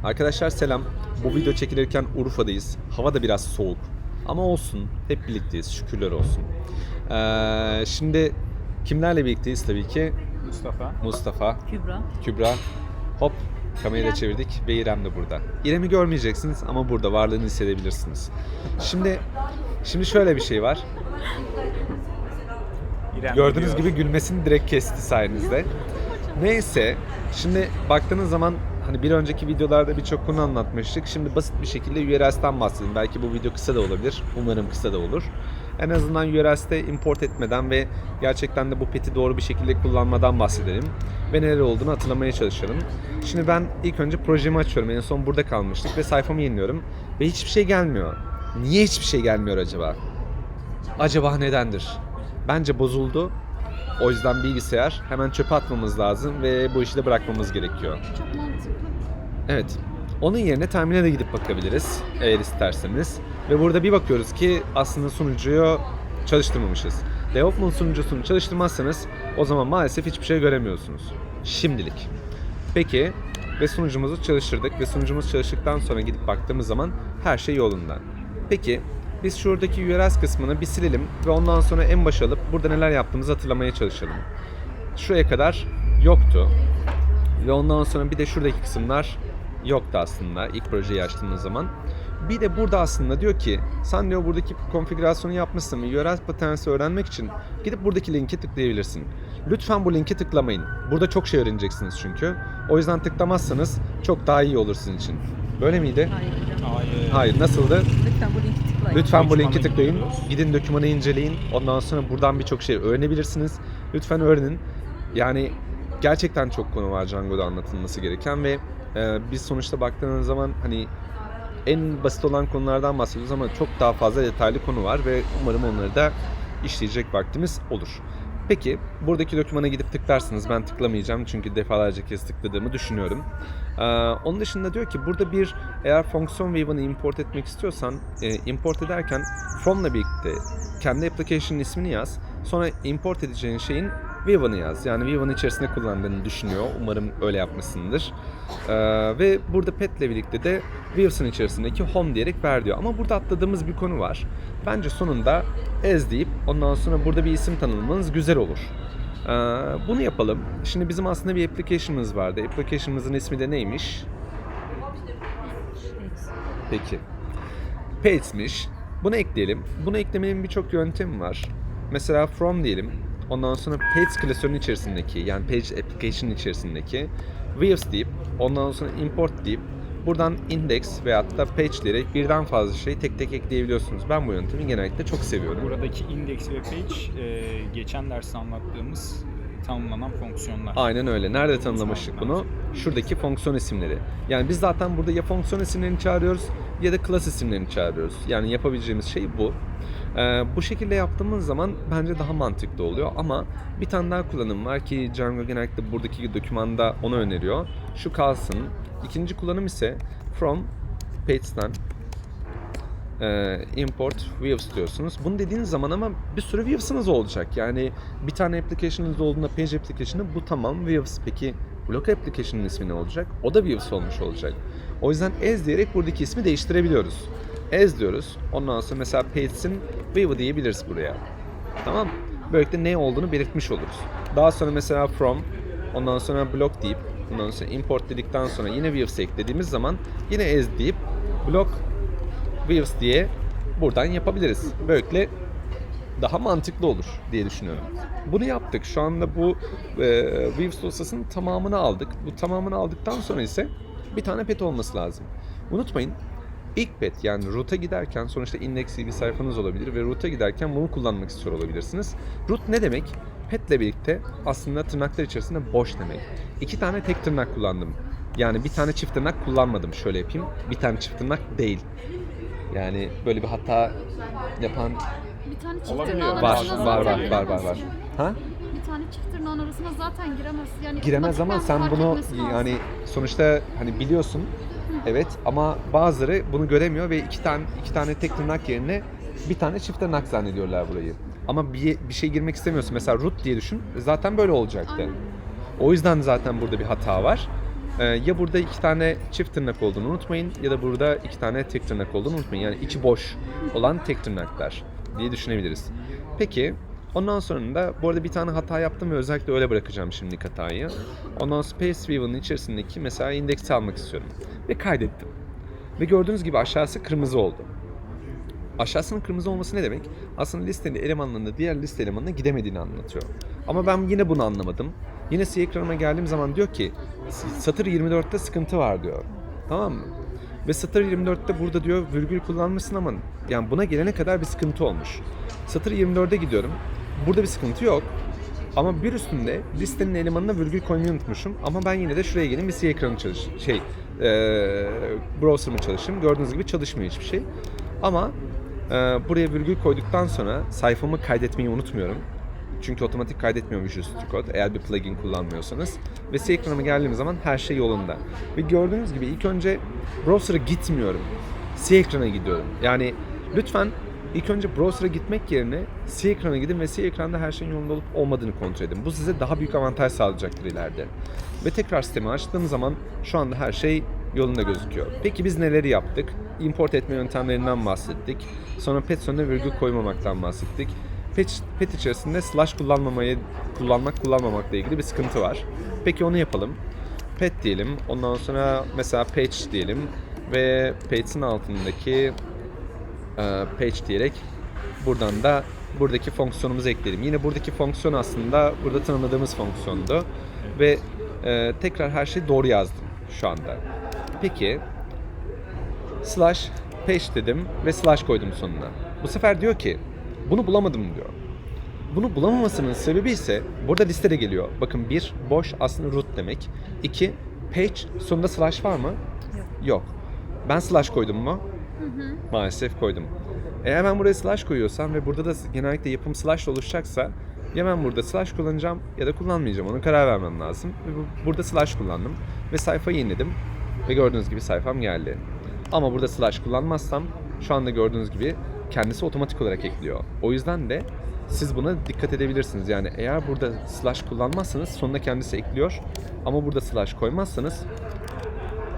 Arkadaşlar selam. Bu video çekilirken Urfa'dayız. Hava da biraz soğuk. Ama olsun. Hep birlikteyiz. Şükürler olsun. Şimdi kimlerle birlikteyiz tabii ki? Mustafa, Kübra. Kübra. Hop. Kamerayı da İrem. çevirdik ve İrem de burada. İrem'i görmeyeceksiniz ama burada varlığını hissedebilirsiniz. Şimdi şöyle bir şey var. İrem Gördüğünüz geliyor. gibi gülmesini direkt kesti sayenizde. Neyse, şimdi baktığınız zaman hani bir önceki videolarda birçok konu anlatmıştık. Şimdi basit bir şekilde URL'den bahsedeyim. Belki bu video kısa da olabilir. Umarım kısa da olur. En azından URL'de import etmeden ve gerçekten de bu pet'i doğru bir şekilde kullanmadan bahsedelim. Ve neler olduğunu hatırlamaya çalışalım. Şimdi ben ilk önce projemi açıyorum. En son burada kalmıştık ve sayfamı yeniliyorum. Ve hiçbir şey gelmiyor. Niye hiçbir şey gelmiyor acaba? Acaba nedendir? Bence bozuldu. O yüzden bilgisayar hemen çöpe atmamız lazım ve bu işi de bırakmamız gerekiyor. Çok mantıklı. Evet. Onun yerine terminale de gidip bakabiliriz eğer isterseniz. Ve burada bir bakıyoruz ki aslında sunucuyu çalıştırmamışız. Development sunucusunu çalıştırmazsanız o zaman maalesef hiçbir şey göremiyorsunuz. Şimdilik. Peki ve sunucumuzu çalıştırdık ve sunucumuz çalıştıktan sonra gidip baktığımız zaman her şey yolunda. Peki biz şuradaki URL kısmını bir silelim ve ondan sonra en başa alıp burada neler yaptığımızı hatırlamaya çalışalım. Şuraya kadar yoktu. Ve ondan sonra bir de şuradaki kısımlar yoktu aslında ilk projeyi açtığımız zaman. Bir de burada aslında diyor ki sen diyor buradaki konfigürasyonu yapmışsın ve URL paterns'i öğrenmek için gidip buradaki linke tıklayabilirsin. Lütfen bu linke tıklamayın. Burada çok şey öğreneceksiniz çünkü. O yüzden tıklamazsanız çok daha iyi olur sizin için. Böyle miydi? Hayır hocam. Hayır. Hayır, nasıldı? Lütfen bu linki tıklayın. Lütfen bu linki Dokümanı tıklayın. indiriyoruz. Gidin dokümanı inceleyin. Ondan sonra buradan birçok şey öğrenebilirsiniz. Lütfen öğrenin. Yani gerçekten çok konu var Django'da anlatılması gereken ve biz sonuçta baktığınız zaman hani en basit olan konulardan bahsediyoruz ama çok daha fazla detaylı konu var ve umarım onları da işleyecek vaktimiz olur. Peki buradaki dokümana gidip tıklarsınız. Ben tıklamayacağım çünkü defalarca kez tıkladığımı düşünüyorum. Onun dışında diyor ki burada eğer fonksiyon wave'ını import etmek istiyorsan import ederken from'la birlikte kendi application'ın ismini yaz. Sonra import edeceğin şeyin Viva'nı yaz. Yani Viva'nın içerisinde kullandığını düşünüyor. Umarım öyle yapmışsındır. Ve burada pet'le birlikte de Vivs'ın içerisindeki home diyerek ver diyor. Ama burada atladığımız bir konu var. Bence sonunda as deyip ondan sonra burada bir isim tanımlamanız güzel olur. Bunu yapalım. Şimdi bizim aslında bir application'ımız vardı. Application'ımızın ismi de neymiş? Peki. Page'miş. Bunu ekleyelim. Bunu eklemenin birçok yöntemi var. Mesela from diyelim. Ondan sonra page klasörünün içerisindeki yani page application içerisindeki views deyip ondan sonra import deyip buradan index veyahut da page diyerek birden fazla şey tek tek ekleyebiliyorsunuz. Ben bu yöntemi genellikle çok seviyorum. Buradaki index ve page geçen derste anlattığımız tanımlanan fonksiyonlar. Aynen öyle. Nerede tanımlamıştık bunu? Şuradaki fonksiyon isimleri. Yani biz zaten burada ya fonksiyon isimlerini çağırıyoruz ya da class isimlerini çağırıyoruz. Yani yapabileceğimiz şey bu. Bu şekilde yaptığımız zaman bence daha mantıklı oluyor ama bir tane daha kullanım var ki Django genellikle buradaki dokümanda onu öneriyor. Şu kalsın. İkinci kullanım ise from page'den import views diyorsunuz. Bunu dediğiniz zaman ama bir sürü views'ınız olacak. Yani bir tane application'ınız olduğunda page application'ı bu tamam views. Peki blok application'ın ismi ne olacak? O da views olmuş olacak. O yüzden as diyerek buradaki ismi değiştirebiliyoruz. As diyoruz. Ondan sonra mesela page'in view diyebiliriz buraya. Tamam. Böylelikle ne olduğunu belirtmiş oluruz. Daha sonra mesela from, ondan sonra block deyip, ondan sonra import dedikten sonra yine views eklediğimiz zaman yine as deyip block views diye buradan yapabiliriz. Böylelikle daha mantıklı olur diye düşünüyorum. Bunu yaptık. Şu anda bu views dosyasının tamamını aldık. Bu tamamını aldıktan sonra ise bir tane pet olması lazım. Unutmayın ilk pet yani root'a giderken sonuçta indeksli bir sayfanız olabilir ve root'a giderken bunu kullanmak istiyor olabilirsiniz. Root ne demek? Pet'le birlikte aslında tırnaklar içerisinde boş demek. 2 tane tek tırnak kullandım. Yani bir tane çift tırnak kullanmadım. Şöyle yapayım. Bir tane çift tırnak değil. Yani böyle bir hata yapan Bir tane çift Olabiliyor. tırnağın var, arasına var, zaten var, var, var, var. giremez. Ha? Bir tane çift tırnağın arasına zaten giremez. Yani Giremez ama otomatikman sen fark bunu etmesi lazım. yani sonuçta hani biliyorsun. Evet ama bazıları bunu göremiyor ve iki tane tek tırnak yerine bir tane çift tırnak zannediyorlar burayı. Ama bir şey girmek istemiyorsun. Mesela root diye düşün. Zaten böyle olacaktı. Aynen. O yüzden zaten burada bir hata var. Ya burada 2 tane çift tırnak olduğunu unutmayın ya da burada 2 tane tek tırnak olduğunu unutmayın. Yani içi boş olan tek tırnaklar diye düşünebiliriz. Peki ondan sonra da bu arada bir tane hata yaptım ve özellikle öyle bırakacağım şimdilik hatayı. Ondan sonra Paste View'ın içerisindeki mesela indeksi almak istiyorum ve kaydettim. Ve gördüğünüz gibi aşağısı kırmızı oldu. Aşağısının kırmızı olması ne demek? Aslında listenin elemanlarında diğer liste elemanına gidemediğini anlatıyor. Ama ben yine bunu anlamadım. Yine C ekranıma geldiğim zaman diyor ki satır 24'te sıkıntı var diyor. Tamam mı? Ve satır 24'te burada diyor virgül kullanmışsın ama yani buna gelene kadar bir sıkıntı olmuş. Satır 24'e gidiyorum. Burada bir sıkıntı yok. Ama bir üstünde listenin elemanına virgül koymayı unutmuşum. Ama ben yine de şuraya geleyim bir C ekranı browser'ımı çalışayım. Gördüğünüz gibi çalışmıyor hiçbir şey. Ama buraya virgül koyduktan sonra sayfamı kaydetmeyi unutmuyorum. Çünkü otomatik kaydetmiyor Visual Studio Code eğer bir plugin kullanmıyorsanız. Ve C ekranıma geldiğim zaman her şey yolunda. Ve gördüğünüz gibi ilk önce browser'a gitmiyorum. C ekrana gidiyorum. Yani lütfen ilk önce browser'a gitmek yerine C ekrana gidin ve C ekranda her şeyin yolunda olup olmadığını kontrol edin. Bu size daha büyük avantaj sağlayacaktır ileride. Ve tekrar sistemi açtığım zaman şu anda her şey yolunda gözüküyor. Peki biz neleri yaptık? Import etme yöntemlerinden bahsettik. Sonra pet sonuna virgül koymamaktan bahsettik. Pet içerisinde slash kullanmamakla ilgili bir sıkıntı var. Peki onu yapalım. Pet diyelim. Ondan sonra mesela page diyelim. Ve page'in altındaki page diyerek buradan da buradaki fonksiyonumuzu ekleyelim. Yine buradaki fonksiyon aslında burada tanımladığımız fonksiyondu. Ve tekrar her şeyi doğru yazdım şu anda. Peki slash page dedim ve slash koydum sonuna. Bu sefer diyor ki bunu bulamadım diyor. Bunu bulamamasının sebebi ise burada listede geliyor. Bakın 1 boş aslında root demek. 2 page sonunda slash var mı? Yok. Ben slash koydum mu? Maalesef koydum. Eğer ben buraya slash koyuyorsam ve burada da genellikle yapım slash oluşacaksa ya ben burada slash kullanacağım ya da kullanmayacağım. Ona karar vermem lazım. Ve burada slash kullandım ve sayfayı yeniledim ve gördüğünüz gibi sayfam geldi. Ama burada slash kullanmazsam şu anda gördüğünüz gibi kendisi otomatik olarak ekliyor. O yüzden de siz buna dikkat edebilirsiniz. Yani eğer burada slash kullanmazsanız sonuna kendisi ekliyor. Ama burada slash koymazsanız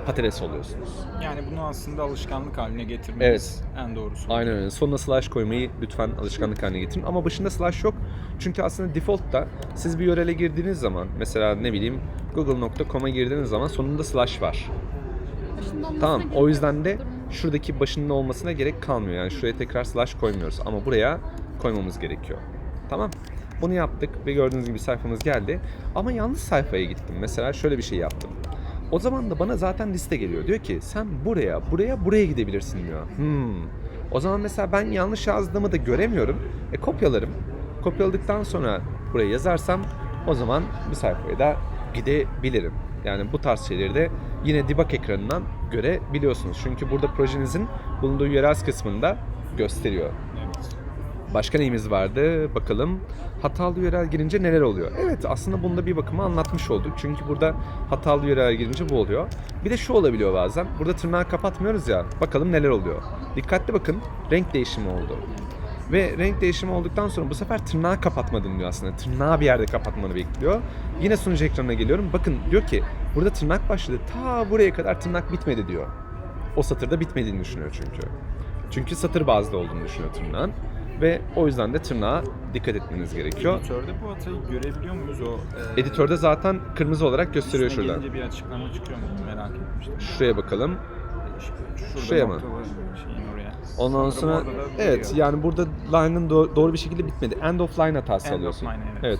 patates oluyorsunuz. Yani bunu aslında alışkanlık haline getirmeniz en doğrusu. Aynen öyle. Sonuna slash koymayı lütfen alışkanlık haline getirin. Ama başında slash yok. Çünkü aslında default'ta siz bir URL'e girdiğiniz zaman mesela ne bileyim google.com'a girdiğiniz zaman sonunda slash var. Tamam. O yüzden de şuradaki başında olmasına gerek kalmıyor. Yani şuraya tekrar slash koymuyoruz. Ama buraya koymamız gerekiyor. Tamam. Bunu yaptık ve gördüğünüz gibi sayfamız geldi. Ama yanlış sayfaya gittim. Mesela şöyle bir şey yaptım. O zaman da bana zaten liste geliyor. Diyor ki sen buraya gidebilirsin diyor. O zaman mesela ben yanlış yazdığımı da göremiyorum. Kopyalarım. Kopyaladıktan sonra buraya yazarsam o zaman bir sayfaya da gidebilirim. Yani bu tarz şeyleri de yine debug ekranından görebiliyorsunuz. Çünkü burada projenizin bulunduğu URLs kısmında gösteriyor. Evet. Başka neyimiz vardı? Bakalım. Hatalı URL girince neler oluyor? Evet, aslında bunda bir bakıma anlatmış olduk. Çünkü burada hatalı URL girince bu oluyor. Bir de şu olabiliyor bazen. Burada tırnağı kapatmıyoruz ya. Bakalım neler oluyor. Dikkatli bakın. Renk değişimi oldu. Ve renk değişimi olduktan sonra bu sefer tırnağı kapatmadın diyor aslında. Tırnağı bir yerde kapatmanı bekliyor. Yine sunucu ekranına geliyorum. Bakın diyor ki burada tırnak başladı. Ta buraya kadar tırnak bitmedi diyor. O satırda bitmediğini düşünüyor çünkü. Çünkü satır bazlı olduğunu düşünüyor tırnağın. Ve o yüzden de tırnağa dikkat etmeniz gerekiyor. Editörde bu hatayı görebiliyor muyuz? Editörde zaten kırmızı olarak gösteriyor şurada. Gelince bir açıklama çıkıyor mu? Merak etmiştim. Şuraya bakalım. Şurada Şuraya mı? noktalı şeyin oraya. Ondan sonra orada da evet duruyor. yani burada line'ın doğru bir şekilde bitmedi. End of line hatası End of alıyorsun. line, evet.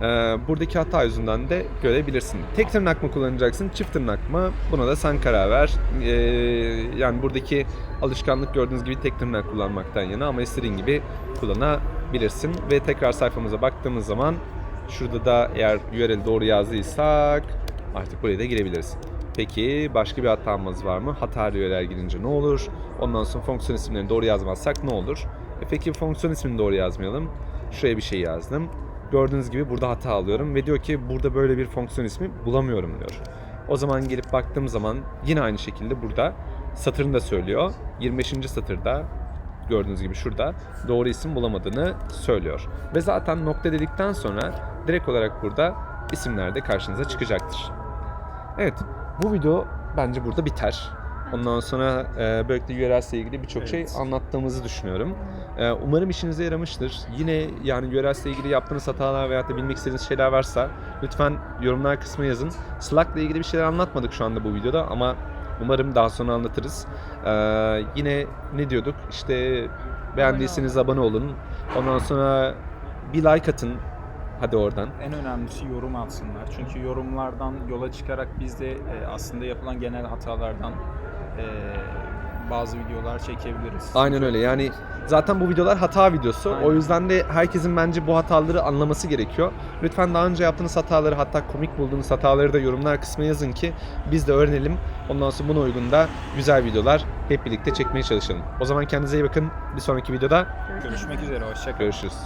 Evet. Buradaki hata yüzünden de görebilirsin. Tek tırnak mı kullanacaksın, çift tırnak mı? Buna da sen karar ver. Yani buradaki alışkanlık gördüğünüz gibi tek tırnak kullanmaktan yana ama istediğin gibi kullanabilirsin. Ve tekrar sayfamıza baktığımız zaman şurada da eğer URL'i doğru yazdıysak artık buraya da girebiliriz. Peki başka bir hatamız var mı? Hatalı URL girince ne olur? Ondan sonra fonksiyon isimlerini doğru yazmazsak ne olur? Peki fonksiyon ismini doğru yazmayalım. Şuraya bir şey yazdım. Gördüğünüz gibi burada hata alıyorum ve diyor ki burada böyle bir fonksiyon ismi bulamıyorum diyor. O zaman gelip baktığım zaman yine aynı şekilde burada satırını da söylüyor. 25. satırda gördüğünüz gibi şurada doğru isim bulamadığını söylüyor. Ve zaten nokta dedikten sonra direkt olarak burada isimler de karşınıza çıkacaktır. Evet, bu video bence burada biter. Ondan sonra böylelikle URLs ile ilgili birçok şey Evet. anlattığımızı düşünüyorum. Umarım işinize yaramıştır. Yine yani URLs ile ilgili yaptığınız hatalar veya da bilmek istediğiniz şeyler varsa lütfen yorumlar kısmına yazın. Slack ile ilgili bir şeyler anlatmadık şu anda bu videoda ama umarım daha sonra anlatırız. Yine ne diyorduk? İşte beğendiyseniz abone olun. Ondan sonra bir like atın. Hadi oradan. En önemlisi yorum atsınlar. Çünkü yorumlardan yola çıkarak biz de aslında yapılan genel hatalardan bazı videolar çekebiliriz. Aynen öyle. Yani zaten bu videolar hata videosu. Aynen. O yüzden de herkesin bence bu hataları anlaması gerekiyor. Lütfen daha önce yaptığınız hataları, hatta komik bulduğunuz hataları da yorumlar kısmına yazın ki biz de öğrenelim. Ondan sonra buna uygun da güzel videolar hep birlikte çekmeye çalışalım. O zaman kendinize iyi bakın. Bir sonraki videoda Görüşmek üzere. Hoşça kalın. görüşürüz.